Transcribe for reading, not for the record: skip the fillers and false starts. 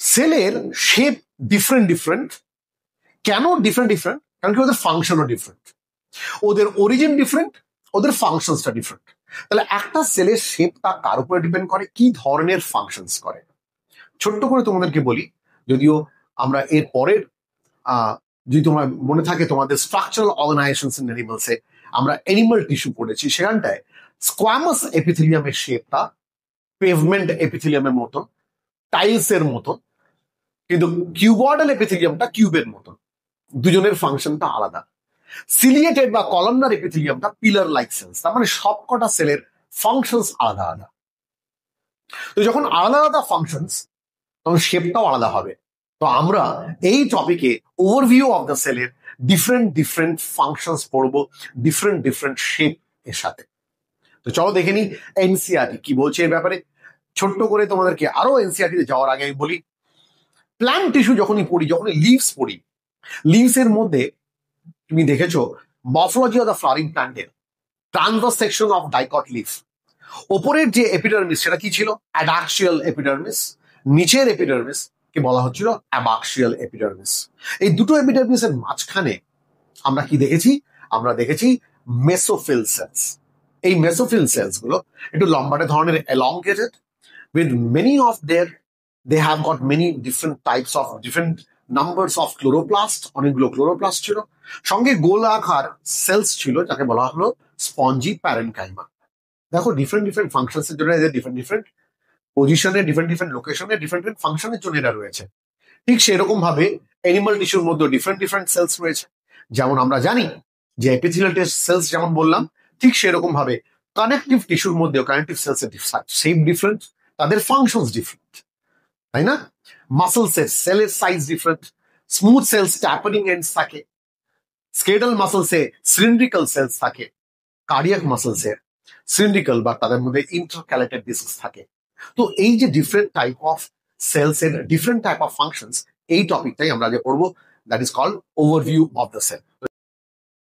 সেলের shape different different. কেন different different? কারণ কি ওদের ফাংশনও ডিফারেন্ট, ওদের অরিজিন ডিফারেন্ট, ওদের ফাংশনসটা ডিফারেন্ট। তাহলে একটা সেলের শেপটা কার উপরে ডিপেন্ড করে, কি ধরনের ফাংশনস করে। ছোট্ট করে তোমাদেরকে বলি, যদিও আমরা এর পরের যদি তোমার মনে থাকে তোমাদের স্ট্রাকচারাল অর্গানাইজেশনস ইন অ্যানিমালসে আমরা অ্যানিমাল টিস্যু পড়েছি, সেখানটায় স্কোয়ামাস এপিথেলিয়ামের শেপটা পেভমেন্ট এপিথেলিয়ামের মতন, টাইলসের মতন, কিন্তু কিউবয়েডাল এপিথেলিয়ামটা কিউবের মতন, দুজনের ফাংশনটা আলাদা। সিলিয়েটেড বা কলামনার এপিথেলিয়ামটা পিলার লাইক সেলস, তার মানে সবকটা সেলের ফাংশনস আলাদা আলাদা। তো যখন আলাদা আলাদা ফাংশনস, তখন শেপটাও আলাদা হবে। তো আমরা এই টপিকে ওভারভিউ অফ দ্য সেলের ডিফারেন্ট ডিফারেন্ট ফাংশনস পড়বো, ডিফারেন্ট ডিফারেন্ট শেপ এর সাথে। তো চলো দেখে নি এনসিআরটি কি বলছে এর ব্যাপারে। ছোট্ট করে তোমাদেরকে আরো এনসিআরটিতে যাওয়ার আগে আমি বলি, প্ল্যান্ট টিস্যু যখনই পড়ি, যখনই লিভস পড়ি, লিভস এর মধ্যে তুমি দেখেছো মরফোলজি অফ দ্য ফ্লাওয়ারিং প্ল্যান্টের transverse section of dicot leaf. ওপরের যে এপিডার্মিস সেটা কি ছিল? অ্যাডাক্সিয়াল এপিডার্মিস। নিচের এপিডার্মিস কে বলা হচ্ছিল অ্যাবাক্সিয়াল এপিডার্মিস। এই দুটো এপিডার্মিস এর মাঝখানে আমরা কি দেখেছি? আমরা দেখেছি মেসোফিল সেলস। এই মেসোফিল সেলস গুলো একটু লম্বাটে ধরনের, elongated with many of their, they have got many different types of different numbers of chloroplast, অনেকগুলো ক্লোরোপ্লাস্ট ছিল, সঙ্গে গোলাকার সেলস ছিল যাকে বলা হলো স্পঞ্জি প্যারেনকাইমা। দেখো ডিফারেন্ট ডিফারেন্ট ফাংশনস এর জন্য এদের ডিফারেন্ট ডিফারেন্ট পজিশনে, ডিফারেন্ট ডিফারেন্ট লোকেশনে, ডিফারেন্ট ডিফারেন্ট ফাংশনের জন্য এরা রয়েছে। ঠিক সেরকম ভাবে অ্যানিমাল টিস্যুর মধ্যে ডিফারেন্ট ডিফারেন্ট সেলস রয়েছে। যেমন আমরা জানি যে এপিথেলিয়াল সেলস যেমন বললাম, ঠিক সেরকম ভাবে কানেকটিভ টিস্যুর মধ্যেও কানেকটিভ সেলস এর শেপ ডিফারেন্ট, তাদের ফাংশনস ডিফারেন্ট, তাই না? মাসল সেলের size different, smooth cells tapering ends থাকে, স্কেডাল মাসলসে সিলিন্ড্রিক্যাল সেলস থাকে, কার্ডিয়াক মাসলসে সিলিন্ড্রিক্যাল বা তাদের মধ্যে ইন্টারক্যালেটেড ডিস্কস থাকে। তো এই যে ডিফারেন্ট টাইপ অফ সেলস এর ডিফারেন্ট টাইপ অফ ফাংশনস, এই টপিকটাই আমরা যে পড়বো, that is called overview of the sell.